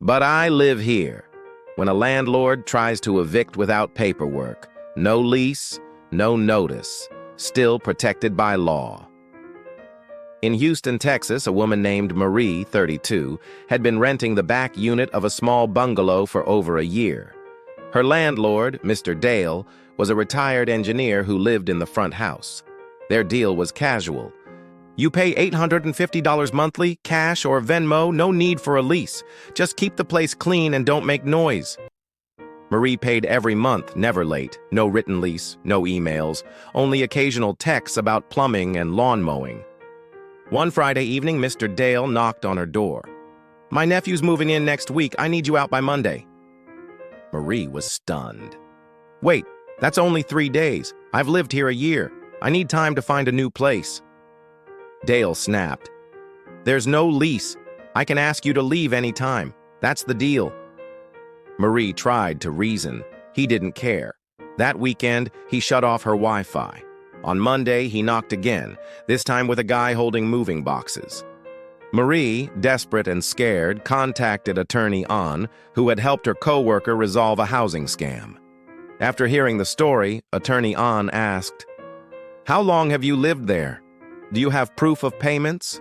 But I live here. When a landlord tries to evict without paperwork, no lease, no notice, still protected by law. In Houston, Texas, a woman named Marie, 32, had been renting the back unit of a small bungalow for over a year. Her landlord, Mr. Dale, was a retired engineer who lived in the front house. Their deal was casual. You pay $850 monthly, cash or Venmo, no need for a lease. Just keep the place clean and don't make noise. Marie paid every month, never late, no written lease, no emails, only occasional texts about plumbing and lawn mowing. One Friday evening, Mr. Dale knocked on her door. "My nephew's moving in next week. I need you out by Monday." Marie was stunned. "Wait, that's only 3 days. I've lived here a year. I need time to find a new place." Dale snapped. "There's no lease. I can ask you to leave any time. That's the deal." Marie tried to reason. He didn't care. That weekend, he shut off her Wi-Fi. On Monday, he knocked again, this time with a guy holding moving boxes. Marie, desperate and scared, contacted attorney An, who had helped her co-worker resolve a housing scam. After hearing the story, attorney An asked, "How long have you lived there? Do you have proof of payments?"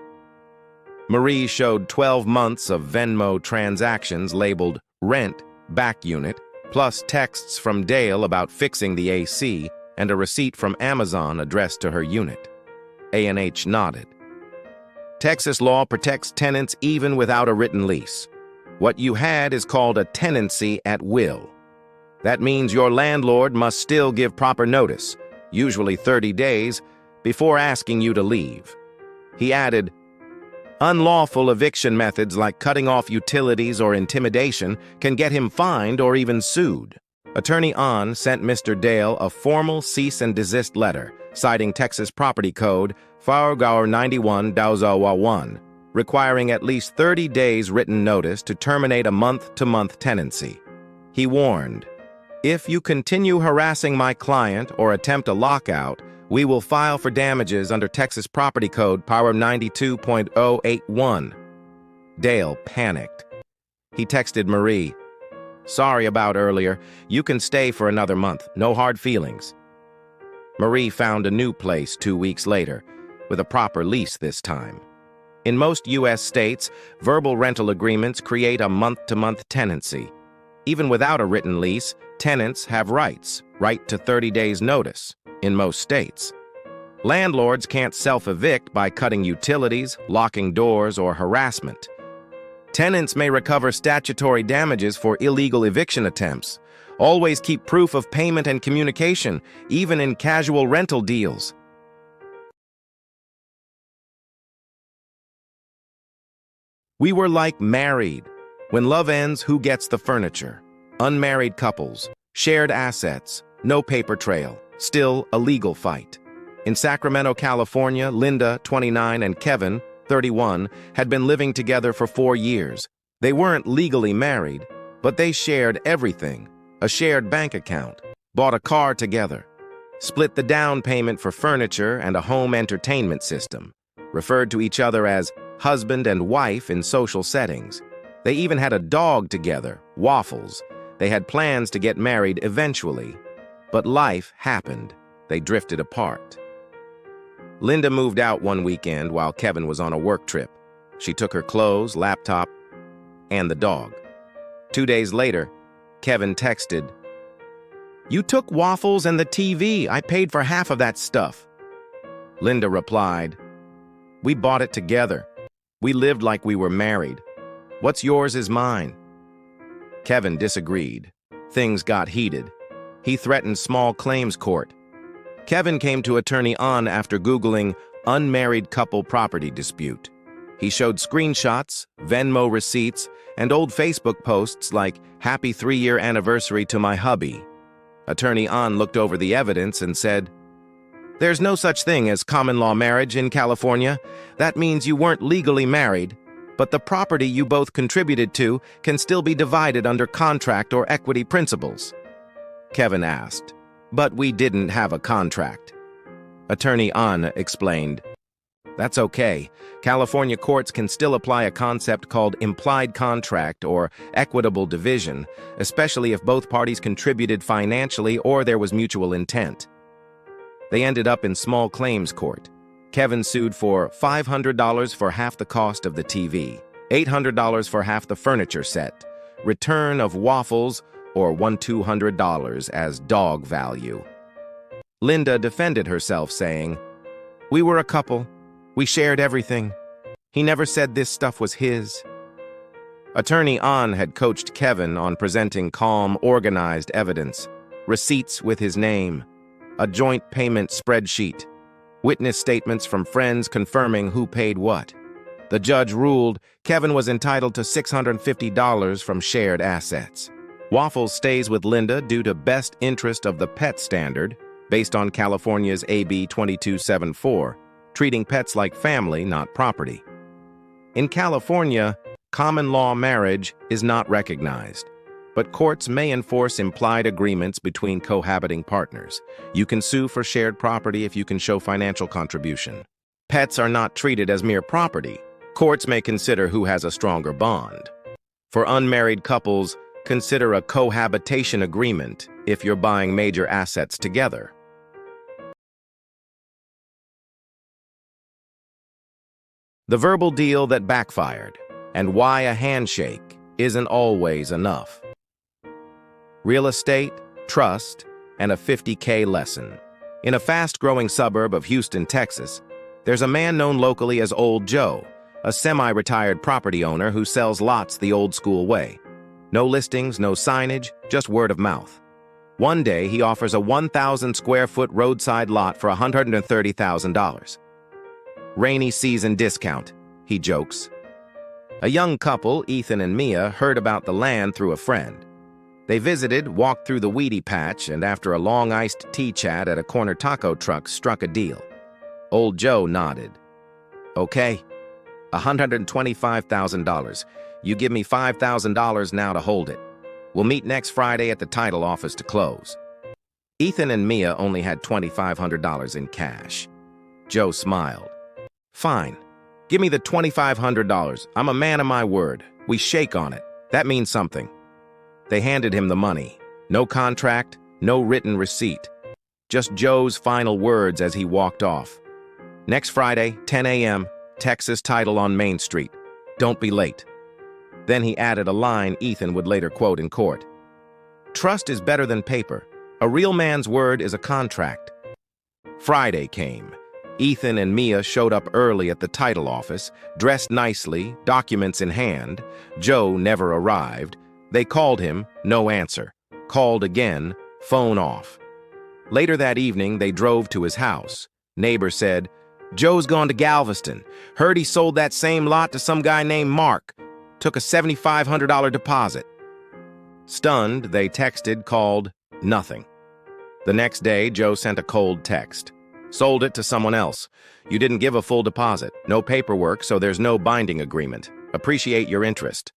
Marie showed 12 months of Venmo transactions labeled rent, back unit, plus texts from Dale about fixing the AC, and a receipt from Amazon addressed to her unit. A&H nodded. "Texas law protects tenants even without a written lease. What you had is called a tenancy at will. That means your landlord must still give proper notice, usually 30 days, before asking you to leave." He added, "Unlawful eviction methods like cutting off utilities or intimidation can get him fined or even sued." Attorney An sent Mr. Dale a formal cease and desist letter, citing Texas Property Code 491-1, requiring at least 30 days written notice to terminate a month-to-month tenancy. He warned, "If you continue harassing my client or attempt a lockout, we will file for damages under Texas Property Code 92.081. Dale panicked. He texted Marie, "Sorry about earlier. You can stay for another month. No hard feelings." Marie found a new place 2 weeks later, with a proper lease this time. In most U.S. states, verbal rental agreements create a month-to-month tenancy. Even without a written lease, tenants have rights, right to 30 days notice, in most states. Landlords can't self-evict by cutting utilities, locking doors, or harassment. Tenants may recover statutory damages for illegal eviction attempts. Always keep proof of payment and communication, even in casual rental deals. We were like married. When love ends, who gets the furniture? Unmarried couples, shared assets, no paper trail, still a legal fight. In Sacramento, California, Linda, 29, and Kevin, 31, had been living together for 4 years. They weren't legally married, but they shared everything, a shared bank account, bought a car together, split the down payment for furniture and a home entertainment system, referred to each other as husband and wife in social settings. They even had a dog together, Waffles. They had plans to get married eventually, but life happened. They drifted apart. Linda moved out one weekend while Kevin was on a work trip. She took her clothes, laptop, and the dog. 2 days later, Kevin texted, "You took Waffles and the TV. I paid for half of that stuff." Linda replied, "We bought it together. We lived like we were married. What's yours is mine." Kevin disagreed. Things got heated. He threatened small claims court. Kevin came to attorney An after Googling unmarried couple property dispute. He showed screenshots, Venmo receipts, and old Facebook posts like, "Happy 3-year anniversary to my hubby." Attorney An looked over the evidence and said, "There's no such thing as common law marriage in California. That means you weren't legally married, but the property you both contributed to can still be divided under contract or equity principles." Kevin asked, "But we didn't have a contract." Attorney An explained, That's okay. California courts can still apply a concept called implied contract or equitable division, especially if both parties contributed financially or there was mutual intent. They ended up in small claims court. Kevin sued for $500 for half the cost of the TV, $800 for half the furniture set, return of waffles, or $1,200 as dog value. Linda defended herself, saying, "We were a couple. We shared everything. He never said this stuff was his." Attorney An had coached Kevin on presenting calm, organized evidence, receipts with his name, a joint payment spreadsheet, witness statements from friends confirming who paid what. The judge ruled Kevin was entitled to $650 from shared assets. Waffles stays with Linda due to best interest of the pet standard, based on California's AB 2274, treating pets like family, not property. In California, common law marriage is not recognized, but courts may enforce implied agreements between cohabiting partners. You can sue for shared property if you can show financial contribution. Pets are not treated as mere property. Courts may consider who has a stronger bond. For unmarried couples, consider a cohabitation agreement if you're buying major assets together. The verbal deal that backfired, and why a handshake isn't always enough. Real estate, trust, and a $50K lesson. In a fast-growing suburb of Houston, Texas, there's a man known locally as Old Joe, a semi-retired property owner who sells lots the old-school way. No listings, no signage, just word of mouth. One day, he offers a 1,000-square-foot roadside lot for $130,000. Rainy season discount, he jokes. A young couple, Ethan and Mia, heard about the land through a friend. They visited, walked through the weedy patch, and after a long iced tea chat at a corner taco truck, struck a deal. Old Joe nodded. "Okay, $125,000. You give me $5,000 now to hold it. We'll meet next Friday at the title office to close." Ethan and Mia only had $2,500 in cash. Joe smiled. "Fine. Give me the $2,500. I'm a man of my word. We shake on it. That means something." They handed him the money. No contract, no written receipt. Just Joe's final words as he walked off. "Next Friday, 10 a.m., Texas Title on Main Street. Don't be late." Then he added a line Ethan would later quote in court. "Trust is better than paper. A real man's word is a contract." Friday came. Ethan and Mia showed up early at the title office, dressed nicely, documents in hand. Joe never arrived. They called him, no answer. Called again, phone off. Later that evening, they drove to his house. Neighbor said, "Joe's gone to Galveston. Heard he sold that same lot to some guy named Mark. Took a $7,500 deposit." Stunned, they texted, called, nothing. The next day, Joe sent a cold text. "Sold it to someone else. You didn't give a full deposit. No paperwork, so there's no binding agreement. Appreciate your interest."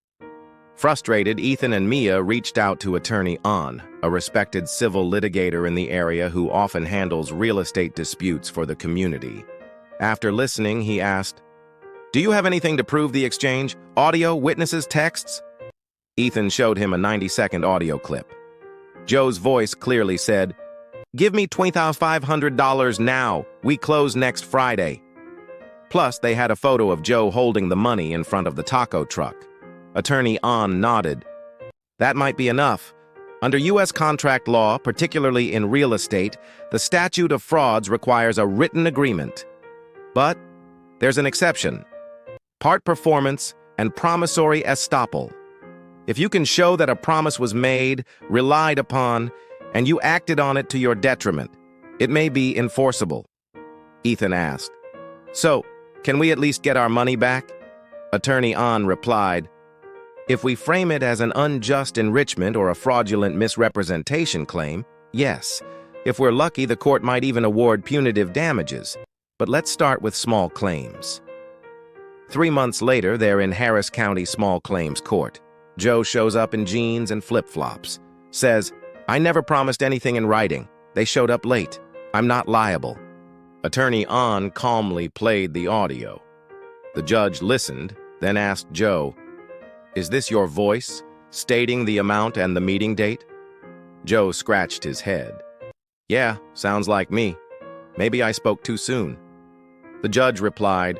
Frustrated, Ethan and Mia reached out to Attorney An, a respected civil litigator in the area who often handles real estate disputes for the community. After listening, he asked, "Do you have anything to prove the exchange? Audio, witnesses, texts?" Ethan showed him a 90-second audio clip. Joe's voice clearly said, "Give me $2,500 now. We close next Friday." Plus, they had a photo of Joe holding the money in front of the taco truck. Attorney An nodded. "That might be enough. Under U.S. contract law, particularly in real estate, the statute of frauds requires a written agreement. But there's an exception. Part performance and promissory estoppel. If you can show that a promise was made, relied upon, and you acted on it to your detriment, it may be enforceable." Ethan asked, "So, can we at least get our money back?" Attorney An replied, "If we frame it as an unjust enrichment or a fraudulent misrepresentation claim, yes. If we're lucky, the court might even award punitive damages. But let's start with small claims." 3 months later, they're in Harris County Small Claims Court. Joe shows up in jeans and flip-flops. Says, "I never promised anything in writing. They showed up late. I'm not liable." Attorney An calmly played the audio. The judge listened, then asked Joe, "Is this your voice, stating the amount and the meeting date?" Joe scratched his head. "Yeah, sounds like me. Maybe I spoke too soon." The judge replied,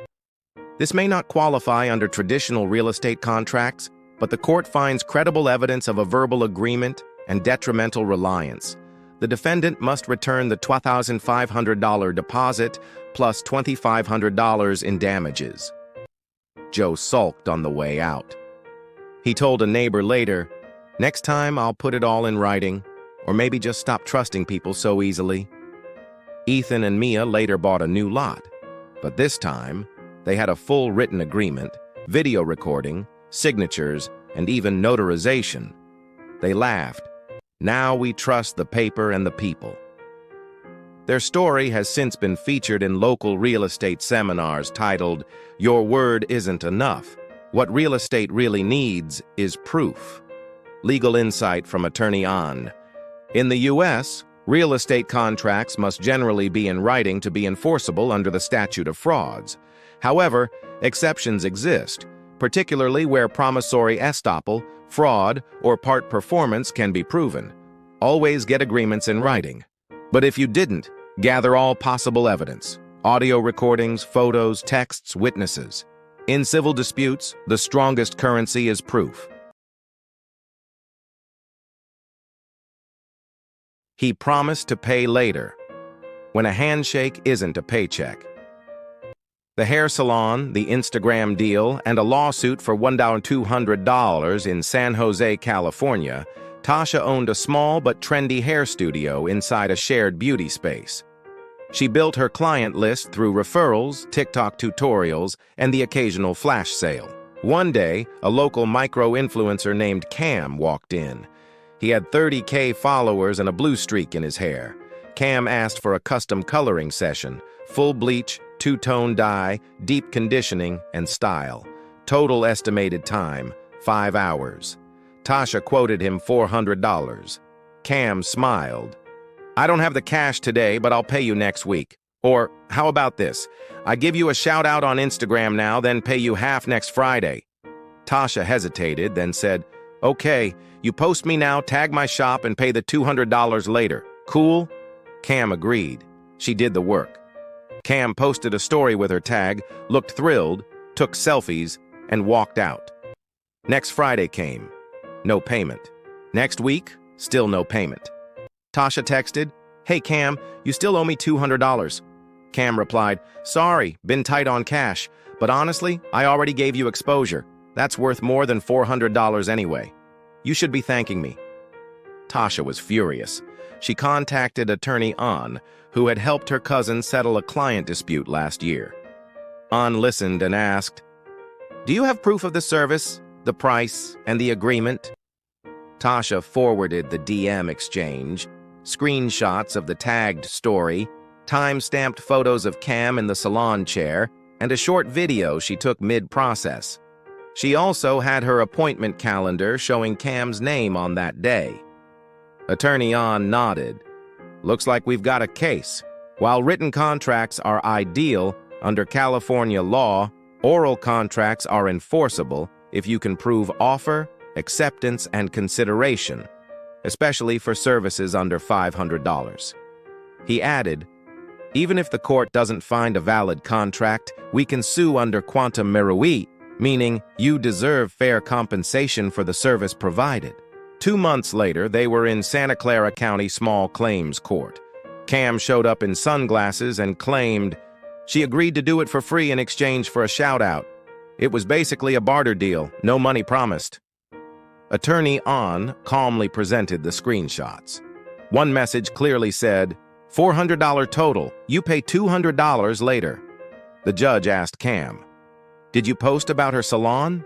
"This may not qualify under traditional real estate contracts, but the court finds credible evidence of a verbal agreement and detrimental reliance. The defendant must return the $2,500 deposit plus $2,500 in damages." Joe sulked on the way out. He told a neighbor later, "Next time I'll put it all in writing, or maybe just stop trusting people so easily." Ethan and Mia later bought a new lot, but this time they had a full written agreement, video recording, signatures, and even notarization. They laughed. Now we trust the paper and the people. Their story has since been featured in local real estate seminars titled, "Your Word Isn't Enough. What Real Estate Really Needs is Proof." Legal insight from Attorney An. In the U.S., real estate contracts must generally be in writing to be enforceable under the statute of frauds. However, exceptions exist, particularly where promissory estoppel, fraud, or part performance can be proven. Always get agreements in writing. But if you didn't, gather all possible evidence: audio recordings, photos, texts, witnesses. In civil disputes, the strongest currency is proof. He promised to pay later. When a handshake isn't a paycheck. The hair salon, the Instagram deal, and a lawsuit for $1,200 in San Jose, California, Tasha owned a small but trendy hair studio inside a shared beauty space. She built her client list through referrals, TikTok tutorials, and the occasional flash sale. One day, a local micro-influencer named Cam walked in. He had 30K followers and a blue streak in his hair. Cam asked for a custom coloring session, full bleach, two-tone dye, deep conditioning, and style. Total estimated time, 5 hours. Tasha quoted him $400. Cam smiled. "I don't have the cash today, but I'll pay you next week." Or, "How about this? I give you a shout-out on Instagram now, then pay you half next Friday." Tasha hesitated, then said, "Okay, you post me now, tag my shop, and pay the $200 later. Cool?" Cam agreed. She did the work. Cam posted a story with her tag, looked thrilled, took selfies, and walked out. Next Friday came. No payment. Next week, still no payment. Tasha texted, "Hey Cam, you still owe me $200. Cam replied, "Sorry, been tight on cash, but honestly, I already gave you exposure. That's worth more than $400 anyway. You should be thanking me." Tasha was furious. She contacted Attorney An, who had helped her cousin settle a client dispute last year. An listened and asked, "Do you have proof of the service, the price, and the agreement?" Tasha forwarded the DM exchange, screenshots of the tagged story, time-stamped photos of Cam in the salon chair, and a short video she took mid-process. She also had her appointment calendar showing Cam's name on that day. Attorney An nodded. "Looks like we've got a case. While written contracts are ideal, under California law, oral contracts are enforceable if you can prove offer, acceptance, and consideration, especially for services under $500. He added, "Even if the court doesn't find a valid contract, we can sue under quantum meruit, meaning you deserve fair compensation for the service provided." 2 months later, they were in Santa Clara County Small Claims Court. Cam showed up in sunglasses and claimed she agreed to do it for free in exchange for a shout-out. It was basically a barter deal, no money promised. Attorney An calmly presented the screenshots. One message clearly said, $400 total, you pay $200 later. The judge asked Cam, "Did you post about her salon?"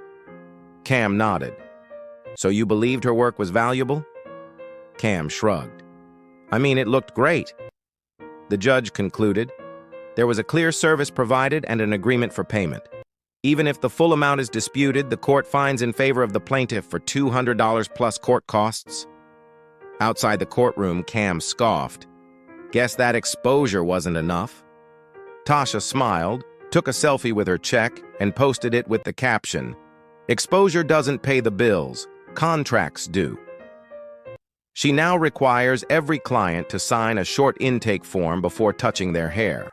Cam nodded. "So you believed her work was valuable?" Cam shrugged. "I mean, it looked great." The judge concluded, "There was a clear service provided and an agreement for payment. Even if the full amount is disputed, the court finds in favor of the plaintiff for $200 plus court costs." Outside the courtroom, Cam scoffed. "Guess that exposure wasn't enough." Tasha smiled, took a selfie with her check, and posted it with the caption, "Exposure doesn't pay the bills, contracts do." She now requires every client to sign a short intake form before touching their hair.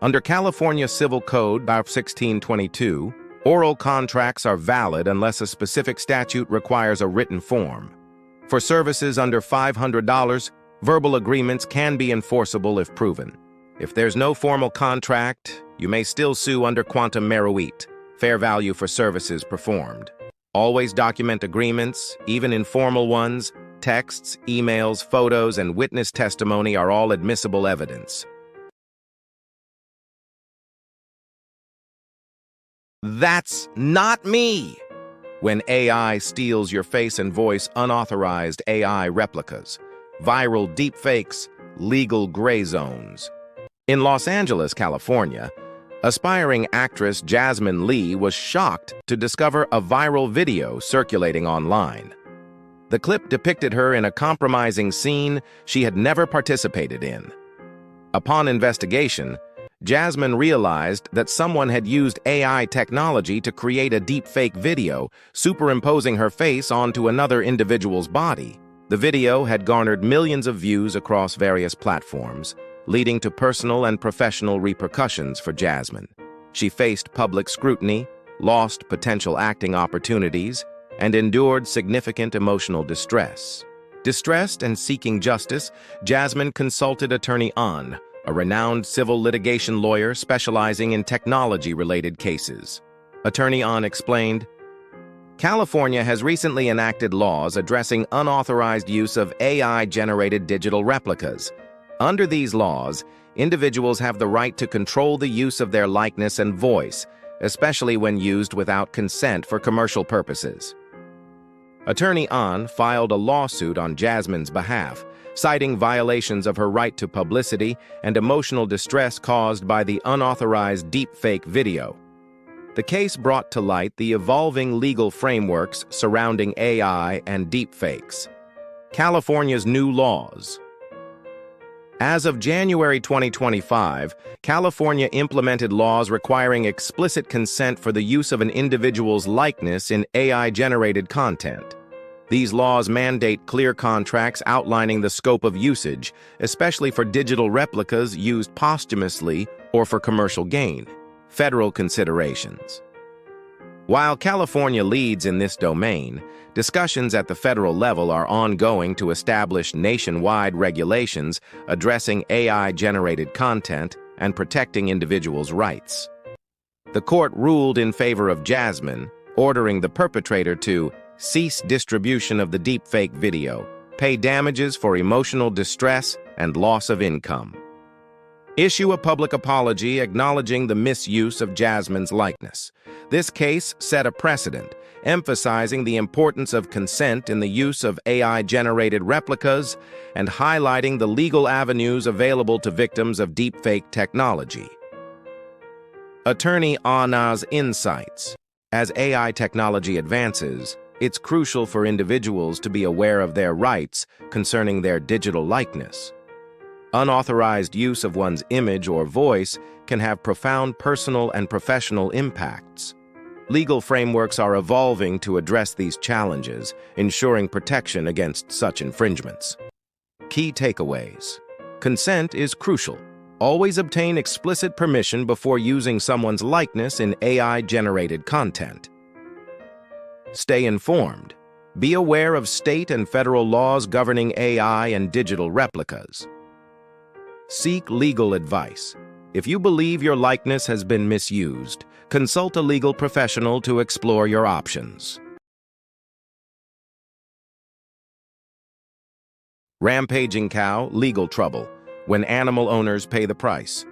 Under California Civil Code 1622, oral contracts are valid unless a specific statute requires a written form. For services under $500, verbal agreements can be enforceable if proven. If there's no formal contract, you may still sue under quantum meruit, fair value for services performed. Always document agreements, even informal ones. Texts, emails, photos, and witness testimony are all admissible evidence. That's not me! When AI steals your face and voice, unauthorized AI replicas, viral deepfakes, legal gray zones. In Los Angeles, California, aspiring actress Jasmine Lee was shocked to discover a viral video circulating online. The clip depicted her in a compromising scene she had never participated in. Upon investigation, Jasmine realized that someone had used AI technology to create a deepfake video, superimposing her face onto another individual's body. The video had garnered millions of views across various platforms, leading to personal and professional repercussions for Jasmine. She faced public scrutiny, lost potential acting opportunities, and endured significant emotional distress. Distressed and seeking justice, Jasmine consulted attorney An, a renowned civil litigation lawyer specializing in technology-related cases. Attorney An explained, "California has recently enacted laws addressing unauthorized use of AI-generated digital replicas. Under these laws, individuals have the right to control the use of their likeness and voice, especially when used without consent for commercial purposes." Attorney An filed a lawsuit on Jasmine's behalf, citing violations of her right to publicity and emotional distress caused by the unauthorized deepfake video. The case brought to light the evolving legal frameworks surrounding AI and deepfakes. California's new laws. As of January 2025, California implemented laws requiring explicit consent for the use of an individual's likeness in AI-generated content. These laws mandate clear contracts outlining the scope of usage, especially for digital replicas used posthumously or for commercial gain. Federal considerations. While California leads in this domain, discussions at the federal level are ongoing to establish nationwide regulations addressing AI-generated content and protecting individuals' rights. The court ruled in favor of Jasmine, ordering the perpetrator to cease distribution of the deepfake video, pay damages for emotional distress and loss of income. Issue a public apology acknowledging the misuse of Jasmine's likeness. This case set a precedent, emphasizing the importance of consent in the use of AI-generated replicas and highlighting the legal avenues available to victims of deepfake technology. Attorney Anna's insights. As AI technology advances, it's crucial for individuals to be aware of their rights concerning their digital likeness. Unauthorized use of one's image or voice can have profound personal and professional impacts. Legal frameworks are evolving to address these challenges, ensuring protection against such infringements. Key takeaways. Consent is crucial. Always obtain explicit permission before using someone's likeness in AI-generated content. Stay informed. Be aware of state and federal laws governing AI and digital replicas. Seek legal advice. If you believe your likeness has been misused, consult a legal professional to explore your options. Rampaging cow, legal trouble, when animal owners pay the price.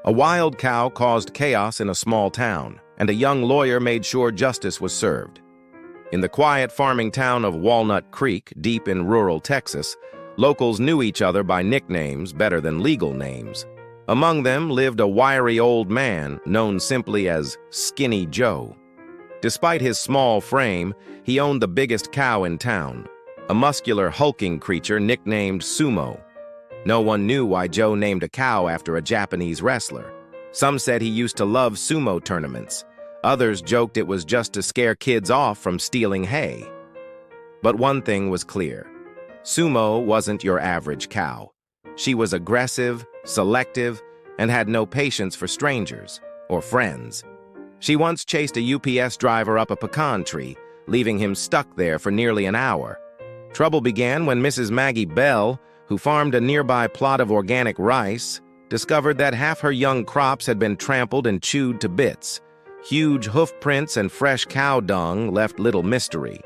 A wild cow caused chaos in a small town, and a young lawyer made sure justice was served. In the quiet farming town of Walnut Creek, deep in rural Texas, locals knew each other by nicknames better than legal names. Among them lived a wiry old man known simply as Skinny Joe. Despite his small frame, he owned the biggest cow in town, a muscular, hulking creature nicknamed Sumo. No one knew why Joe named a cow after a Japanese wrestler. Some said he used to love sumo tournaments. Others joked it was just to scare kids off from stealing hay. But one thing was clear. Sumo wasn't your average cow. She was aggressive, selective, and had no patience for strangers or friends. She once chased a UPS driver up a pecan tree, leaving him stuck there for nearly an hour. Trouble began when Mrs. Maggie Bell, who farmed a nearby plot of organic rice, discovered that half her young crops had been trampled and chewed to bits. Huge hoof prints and fresh cow dung left little mystery.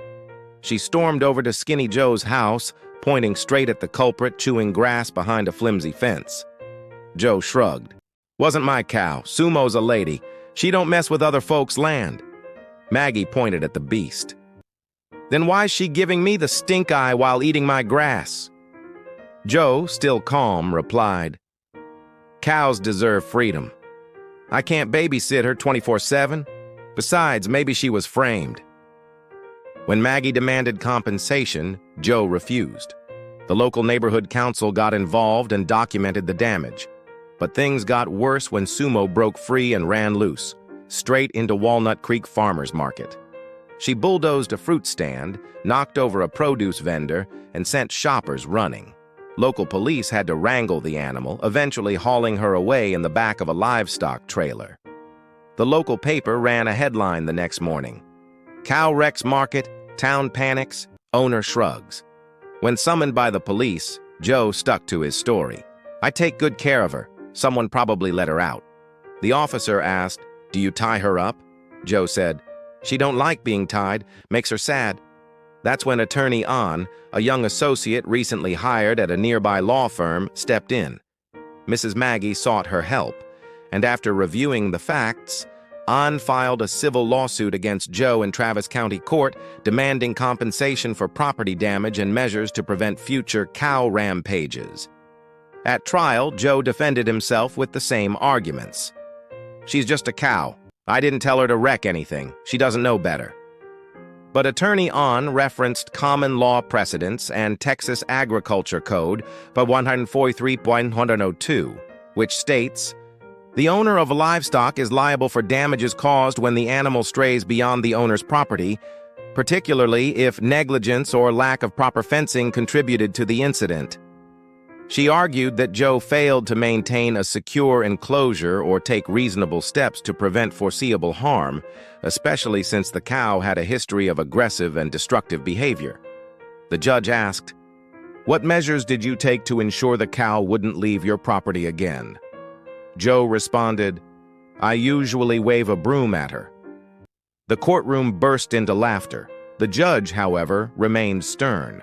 She stormed over to Skinny Joe's house, pointing straight at the culprit chewing grass behind a flimsy fence. Joe shrugged. "Wasn't my cow. Sumo's a lady. She don't mess with other folks' land." Maggie pointed at the beast. "Then why's she giving me the stink eye while eating my grass?" Joe, still calm, replied, "Cows deserve freedom. I can't babysit her 24/7. Besides, maybe she was framed." When Maggie demanded compensation, Joe refused. The local neighborhood council got involved and documented the damage. But things got worse when Sumo broke free and ran loose, straight into Walnut Creek Farmers Market. She bulldozed a fruit stand, knocked over a produce vendor, and sent shoppers running. Local police had to wrangle the animal, eventually hauling her away in the back of a livestock trailer. The local paper ran a headline the next morning. "Cow wrecks market, town panics, owner shrugs." When summoned by the police, Joe stuck to his story. "I take good care of her. Someone probably let her out." The officer asked, "Do you tie her up?" Joe said, "She don't like being tied, makes her sad." That's when attorney An, a young associate recently hired at a nearby law firm, stepped in. Mrs. Maggie sought her help, and after reviewing the facts, An filed a civil lawsuit against Joe in Travis County Court, demanding compensation for property damage and measures to prevent future cow rampages. At trial, Joe defended himself with the same arguments. "She's just a cow. I didn't tell her to wreck anything. She doesn't know better." But attorney An referenced common law precedents and Texas Agriculture Code, but 143.102, which states, "The owner of livestock is liable for damages caused when the animal strays beyond the owner's property, particularly if negligence or lack of proper fencing contributed to the incident." She argued that Joe failed to maintain a secure enclosure or take reasonable steps to prevent foreseeable harm, especially since the cow had a history of aggressive and destructive behavior. The judge asked, "What measures did you take to ensure the cow wouldn't leave your property again?" Joe responded, "I usually wave a broom at her." The courtroom burst into laughter. The judge, however, remained stern.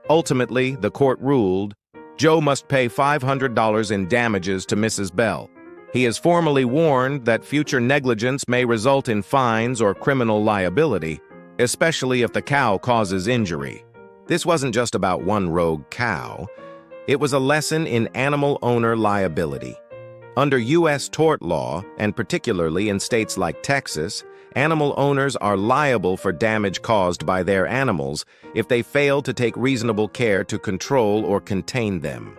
Ultimately, the court ruled, Joe must pay $500 in damages to Mrs. Bell. He is formally warned that future negligence may result in fines or criminal liability, especially if the cow causes injury. This wasn't just about one rogue cow. It was a lesson in animal owner liability. Under U.S. tort law, and particularly in states like Texas, animal owners are liable for damage caused by their animals if they fail to take reasonable care to control or contain them.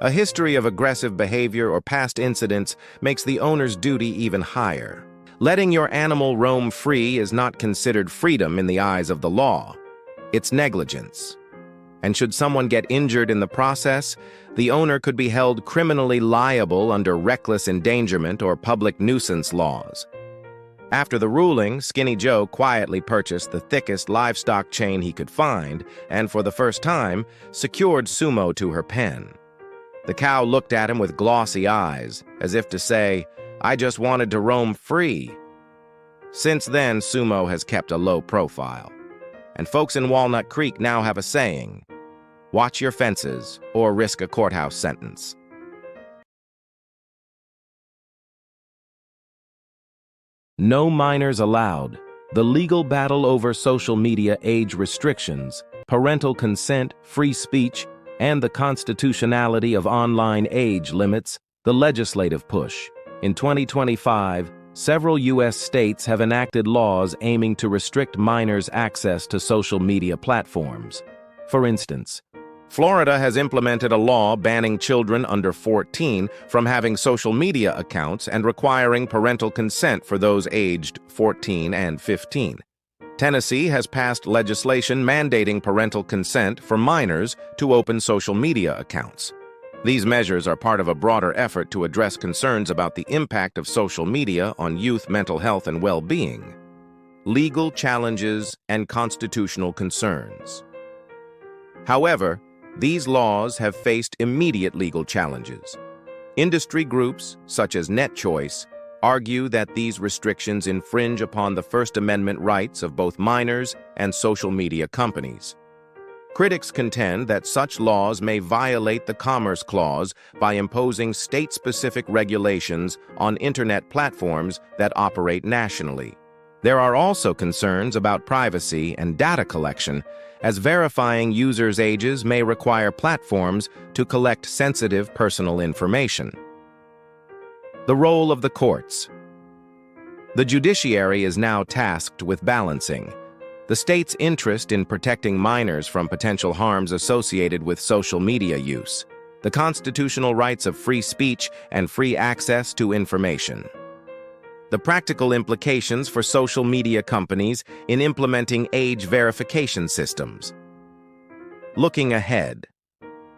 A history of aggressive behavior or past incidents makes the owner's duty even higher. Letting your animal roam free is not considered freedom in the eyes of the law. It's negligence. And should someone get injured in the process, the owner could be held criminally liable under reckless endangerment or public nuisance laws. After the ruling, Skinny Joe quietly purchased the thickest livestock chain he could find and, for the first time, secured Sumo to her pen. The cow looked at him with glossy eyes, as if to say, "I just wanted to roam free." Since then, Sumo has kept a low profile. And folks in Walnut Creek now have a saying, "Watch your fences or risk a courthouse sentence." No minors allowed. The legal battle over social media age restrictions, parental consent, free speech, and the constitutionality of online age limits, the legislative push. In 2025, several U.S. states have enacted laws aiming to restrict minors' access to social media platforms. For instance, Florida has implemented a law banning children under 14 from having social media accounts and requiring parental consent for those aged 14 and 15. Tennessee has passed legislation mandating parental consent for minors to open social media accounts. These measures are part of a broader effort to address concerns about the impact of social media on youth mental health and well-being. Legal challenges and constitutional concerns. However, these laws have faced immediate legal challenges. Industry groups, such as NetChoice, argue that these restrictions infringe upon the First Amendment rights of both minors and social media companies. Critics contend that such laws may violate the Commerce Clause by imposing state-specific regulations on Internet platforms that operate nationally. There are also concerns about privacy and data collection, as verifying users' ages may require platforms to collect sensitive personal information. The role of the courts. The judiciary is now tasked with balancing the state's interest in protecting minors from potential harms associated with social media use, the constitutional rights of free speech and free access to information, the practical implications for social media companies in implementing age verification systems. Looking ahead.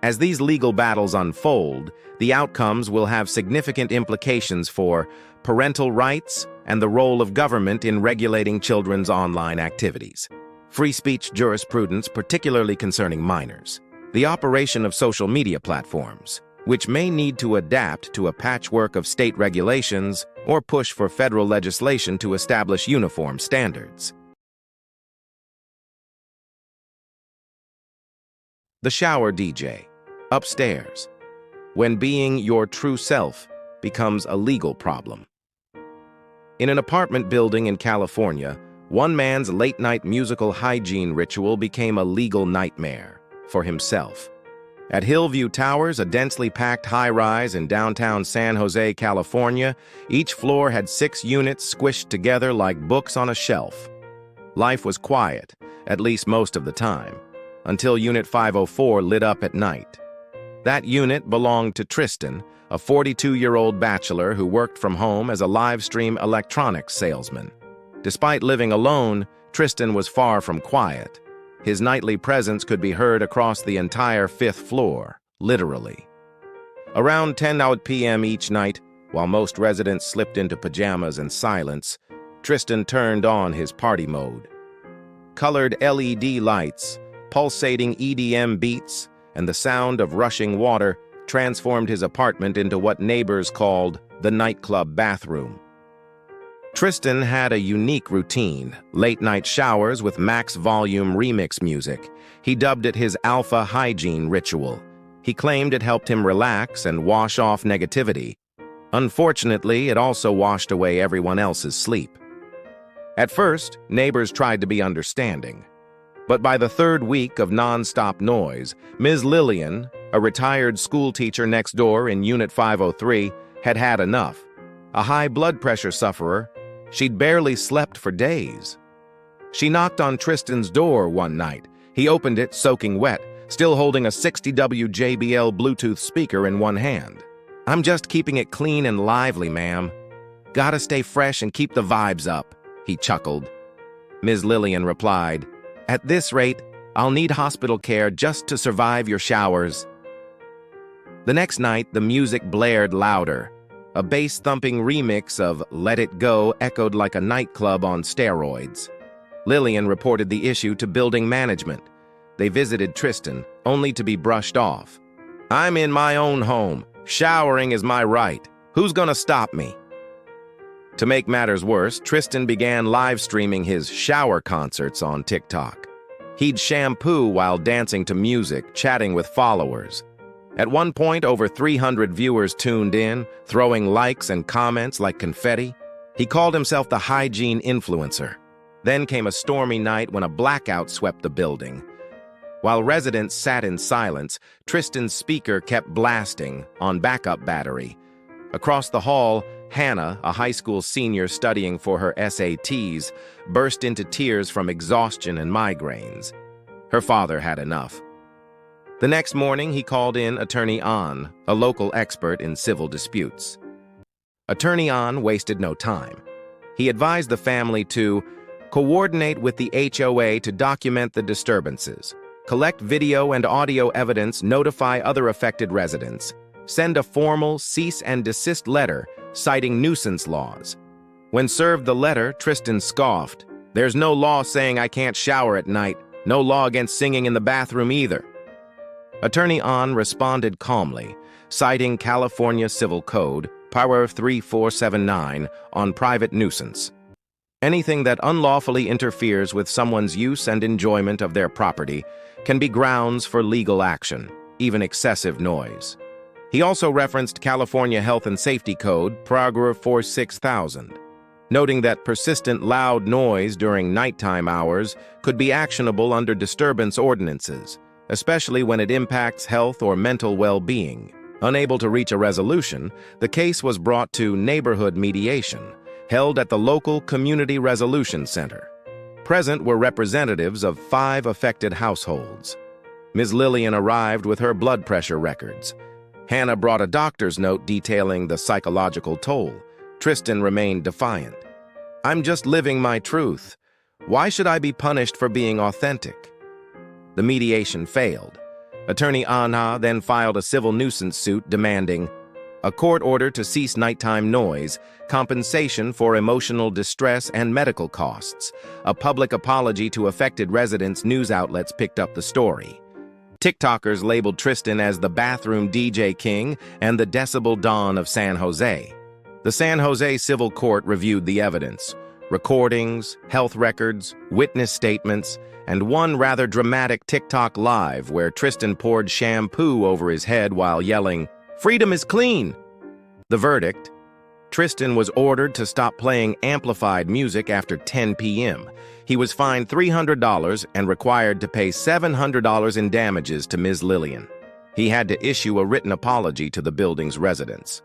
As these legal battles unfold, the outcomes will have significant implications for parental rights and the role of government in regulating children's online activities. Free speech jurisprudence, particularly concerning minors. The operation of social media platforms, which may need to adapt to a patchwork of state regulations or push for federal legislation to establish uniform standards. The shower DJ. Upstairs. When being your true self becomes a legal problem. In an apartment building in California, one man's late-night musical hygiene ritual became a legal nightmare for himself. At Hillview Towers, a densely packed high-rise in downtown San Jose, California, each floor had 6 units squished together like books on a shelf. Life was quiet, at least most of the time, until Unit 504 lit up at night. That unit belonged to Tristan, a 42-year-old bachelor who worked from home as a live-stream electronics salesman. Despite living alone, Tristan was far from quiet. His nightly presence could be heard across the entire 5th floor, literally. Around 10 p.m. each night, while most residents slipped into pajamas and silence, Tristan turned on his party mode. Colored LED lights, pulsating EDM beats, and the sound of rushing water transformed his apartment into what neighbors called the nightclub bathroom. Tristan had a unique routine, late-night showers with max volume remix music. He dubbed it his alpha hygiene ritual. He claimed it helped him relax and wash off negativity. Unfortunately, it also washed away everyone else's sleep. At first, neighbors tried to be understanding. But by the 3rd week of non-stop noise, Ms. Lillian, a retired school teacher next door in Unit 503, had had enough. A high blood pressure sufferer, she'd barely slept for days. She knocked on Tristan's door one night. He opened it, soaking wet, still holding a 60W JBL Bluetooth speaker in one hand. "I'm just keeping it clean and lively, ma'am. Gotta stay fresh and keep the vibes up," he chuckled. Ms. Lillian replied, "At this rate, I'll need hospital care just to survive your showers." The next night, the music blared louder. A bass-thumping remix of Let It Go echoed like a nightclub on steroids. Lillian reported the issue to building management. They visited Tristan, only to be brushed off. "I'm in my own home. Showering is my right. Who's gonna stop me?" To make matters worse, Tristan began live-streaming his shower concerts on TikTok. He'd shampoo while dancing to music, chatting with followers. At one point, over 300 viewers tuned in, throwing likes and comments like confetti. He called himself the hygiene influencer. Then came a stormy night when a blackout swept the building. While residents sat in silence, Tristan's speaker kept blasting on backup battery. Across the hall, Hannah, a high school senior studying for her SATs, burst into tears from exhaustion and migraines. Her father had enough. The next morning, he called in Attorney An, a local expert in civil disputes. Attorney An wasted no time. He advised the family to coordinate with the HOA to document the disturbances, collect video and audio evidence, notify other affected residents, send a formal cease and desist letter citing nuisance laws. When served the letter, Tristan scoffed. "There's no law saying I can't shower at night. No law against singing in the bathroom either." Attorney An responded calmly, citing California Civil Code, Power 3479, on private nuisance. Anything that unlawfully interferes with someone's use and enjoyment of their property can be grounds for legal action, even excessive noise. He also referenced California Health and Safety Code, Paragraph 46000, noting that persistent loud noise during nighttime hours could be actionable under disturbance ordinances, especially when it impacts health or mental well-being. Unable to reach a resolution, the case was brought to neighborhood mediation, held at the local Community Resolution Center. Present were representatives of 5 affected households. Ms. Lillian arrived with her blood pressure records. Hannah brought a doctor's note detailing the psychological toll. Tristan remained defiant. "I'm just living my truth. Why should I be punished for being authentic?" The mediation failed. Attorney Anha then filed a civil nuisance suit demanding a court order to cease nighttime noise, compensation for emotional distress and medical costs. A public apology to affected residents. News outlets picked up the story. TikTokers labeled Tristan as the bathroom DJ king and the decibel don of San Jose. The San Jose Civil Court reviewed the evidence, recordings, health records, witness statements, and one rather dramatic TikTok live where Tristan poured shampoo over his head while yelling, "Freedom is clean!" The verdict: Tristan was ordered to stop playing amplified music after 10 p.m. He was fined $300 and required to pay $700 in damages to Ms. Lillian. He had to issue a written apology to the building's residents.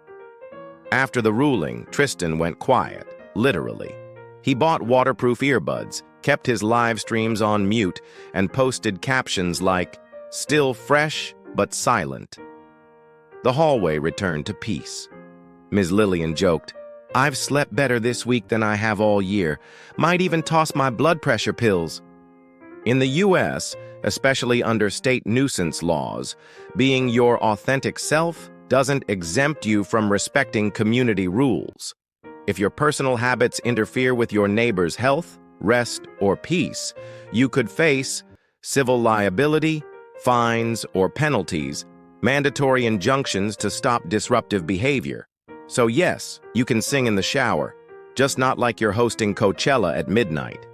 After the ruling, Tristan went quiet, literally. He bought waterproof earbuds, kept his live streams on mute, and posted captions like, "Still fresh, but silent." The hallway returned to peace. Ms. Lillian joked, "I've slept better this week than I have all year. Might even toss my blood pressure pills." In the U.S., especially under state nuisance laws, being your authentic self doesn't exempt you from respecting community rules. If your personal habits interfere with your neighbor's health, rest, or peace, you could face civil liability, fines, or penalties, mandatory injunctions to stop disruptive behavior. So yes, you can sing in the shower, just not like you're hosting Coachella at midnight.